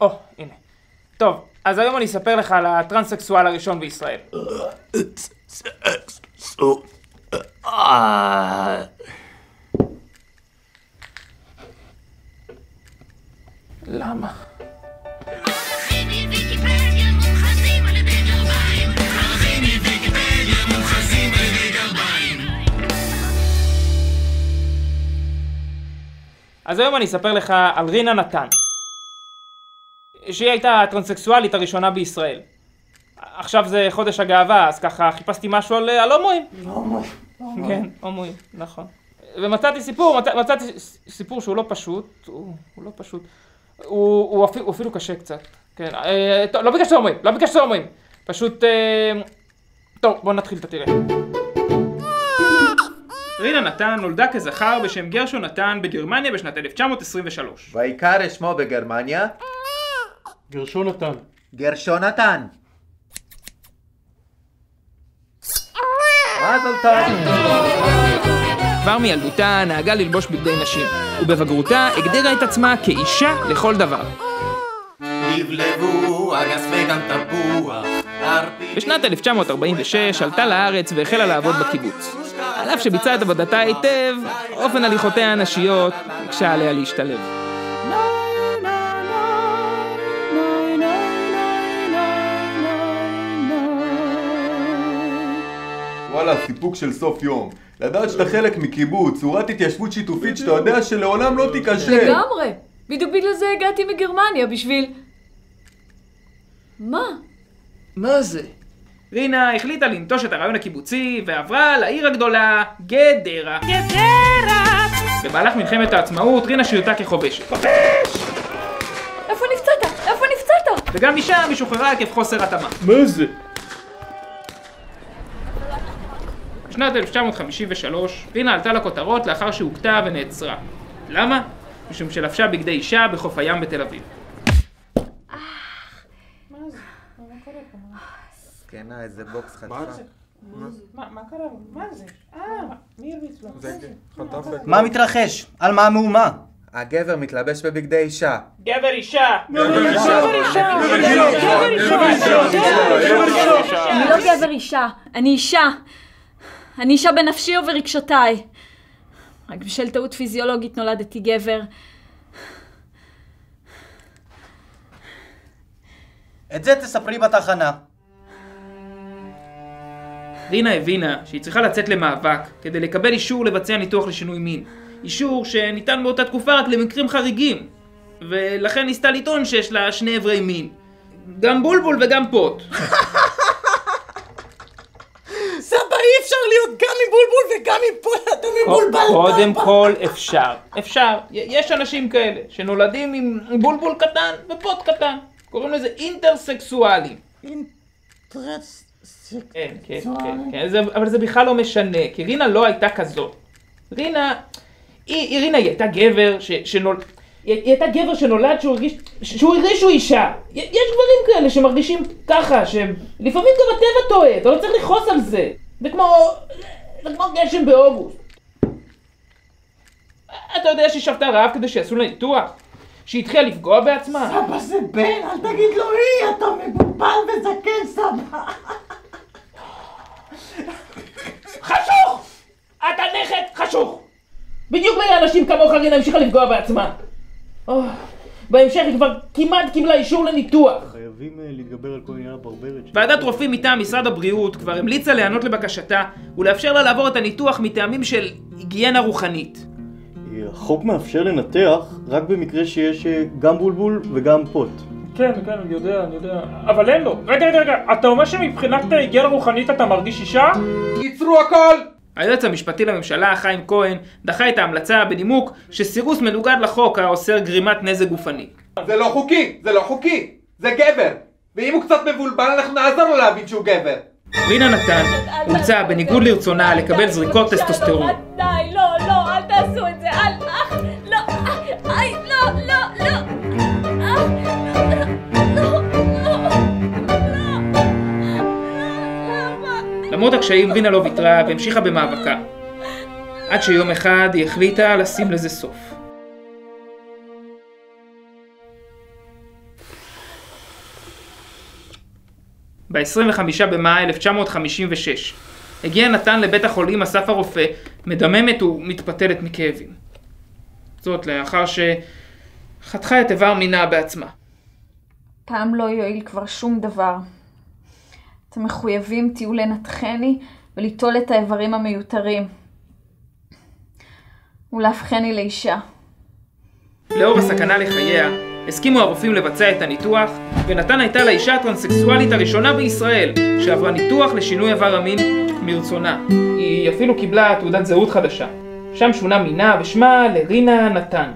או, הנה. טוב, אז היום אני אספר לך על הטרנסקסואל הראשון בישראל. למה? אז היום אני אספר לך על רינה נתן, שהיא הייתה הטרנסקסואלית הראשונה בישראל. עכשיו זה חודש הגאווה, אז ככה חיפשתי משהו על הומואים. כן, הומואים, נכון. ומצאתי סיפור שהוא לא פשוט, הוא לא פשוט. הוא אפילו קשה קצת. כן, לא ביקשת הומואים, פשוט... טוב, בוא נתחיל את התראה. רינה נתן נולדה כזכר בשם גרשון נתן בגרמניה בשנת 1923. ועיקר שמו בגרמניה? גרשון נתן. גרשון נתן. מזל טוב. כבר מילדותה נהגה ללבוש בגדי נשים, ובבגרותה הגדירה את עצמה כאישה לכל דבר. לבלבו אגס וגם תפוח. בשנת 1946 עלתה לארץ והחלה לעבוד בקיבוץ. על אף שביצעה את עבודתה היטב, אופן הליכותיה הנשיות הקשה עליה להשתלב. וואלה, סיפוק של סוף יום. לדעת שאתה חלק מקיבוץ, צורת התיישבות שיתופית שאתה יודע שלעולם לא תיקשה. לגמרי. בדיוק בגלל זה הגעתי מגרמניה, בשביל... מה? מה זה? רינה החליטה לנטוש את הרעיון הקיבוצי ועברה לעיר הגדולה גדרה. גדרה! במהלך מלחמת העצמאות רינה שירתה כחובשת. חובש! איפה נפצעת? וגם משם היא שוחררה עקב חוסר התאמה. מה זה? בשנת 1953 רינה עלתה לכותרות לאחר שהוכתה ונעצרה. למה? משום שלבשה בגדי אישה בחוף הים בתל אביב. זקנה, איזה בוקס חטפה. מה קרה? מה זה? מי הרביץ לו? מה מתרחש? על מה המהומה? הגבר מתלבש בבגדי אישה. גבר אישה! אני לא גבר אישה, אני אישה. אני אישה בנפשי וברגשותיי. רק בשל טעות פיזיולוגית נולדתי גבר. את זה תספרי בתחנה. רינה הבינה שהיא צריכה לצאת למאבק כדי לקבל אישור לבצע ניתוח לשינוי מין. אישור שניתן באותה תקופה רק למקרים חריגים. ולכן ניסתה לטעון שיש לה שני עברי מין. גם בולבול וגם פוט. סבא, אי אפשר להיות גם עם בולבול וגם עם פוט, אתה מבולבל. קודם כל אפשר. יש אנשים כאלה שנולדים עם בולבול קטן ופוט קטן. קוראים לזה אינטרסקסואלים. כן, אבל זה בכלל לא משנה, כי רינה לא הייתה כזאת. רינה היא הייתה גבר היא הייתה גבר שנולד שהוא הרגיש שהוא אישה. יש גברים כאלה שמרגישים ככה, שלפעמים גם הטבע טועה, אתה לא צריך לכעוס על זה. זה כמו גשם באוגוסט. אתה יודע שהיא שבתה רעב כדי שיעשו לה ניתוח? שהיא התחילה לפגוע בעצמה? סבא זה בן, אל תגיד לו אי, אתה מבולבל וזקן סבא. חשוך! אתה נכד חשוך! בדיוק בגלל אנשים כמוך רינה המשיכה לפגוע בעצמה. בהמשך היא כבר כמעט קיבלה אישור לניתוח. חייבים להתגבר על כל עניין הברברת. ועדת רופאים מטעם משרד הבריאות כבר המליצה להיענות לבקשתה ולאפשר לה לעבור את הניתוח מטעמים של היגיינה רוחנית. החוק מאפשר לנתח רק במקרה שיש גם בולבול וגם פוט. כן, אני יודע. אבל אין לו. רגע, אתה אומר שמבחינת היגיינה רוחנית אתה מרגיש אישה? ייצרו הכל! היועץ המשפטי לממשלה, חיים כהן, דחה את ההמלצה בנימוק שסירוס מנוגד לחוק האוסר גרימת נזק גופני. זה לא חוקי, זה גבר. ואם הוא קצת מבולבל אנחנו נעזור לו להבין שהוא גבר. רינה נתן הומצאה בניגוד לרצונה לקבל זריקות טסטוסטרון. די, לא, אל תעשו את זה, למרות הקשיים רינה לא ויתרה והמשיכה במאבקה. עד שיום אחד היא החליטה לשים לזה סוף. ב-25 במאי 1956. הגיע נתן לבית החולים אסף הרופא, מדממת ומתפתלת מכאבים. זאת לאחר שחתכה את איבר מינה בעצמה. פעם לא יועיל כבר שום דבר. אתם מחויבים תהיו לנתחני וליטול את האיברים המיותרים. ולהפכני לאישה. לאור הסכנה לחייה, הסכימו הרופאים לבצע את הניתוח, ונתן הייתה לאישה הטרנסקסואלית הראשונה בישראל, שעברה ניתוח לשינוי איבר המין מרצונה. היא אפילו קיבלה תעודת זהות חדשה. שם שונה מינה ושמה לרינה נתן.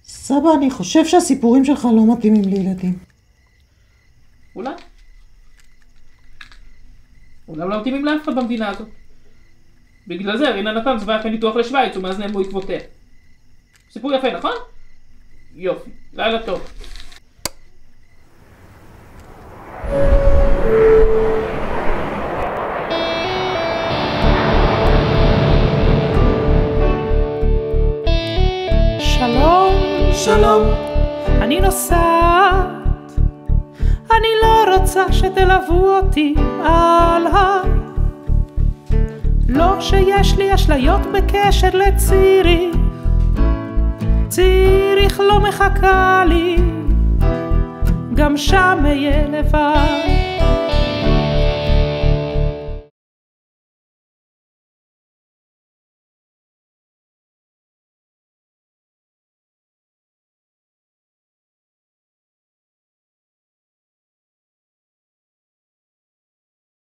סבא, אני חושב שהסיפורים שלך לא מתאימים לילדים. אולי לא מתאימים לאף אחד במדינה הזאת. בגלל זה רינה נתן צבעה אחרי ניתוח לשוויץ ומאז נאמרו עקבותיה. סיפור יפה, נכון? יופי, לילה טוב. שלום, אני נוסעת, אני לא רוצה שתלוו אותי הלאה. לא שיש לי אשליות בקשר לציריך, ציריך לא מחכה לי, גם שם אהיה לבד.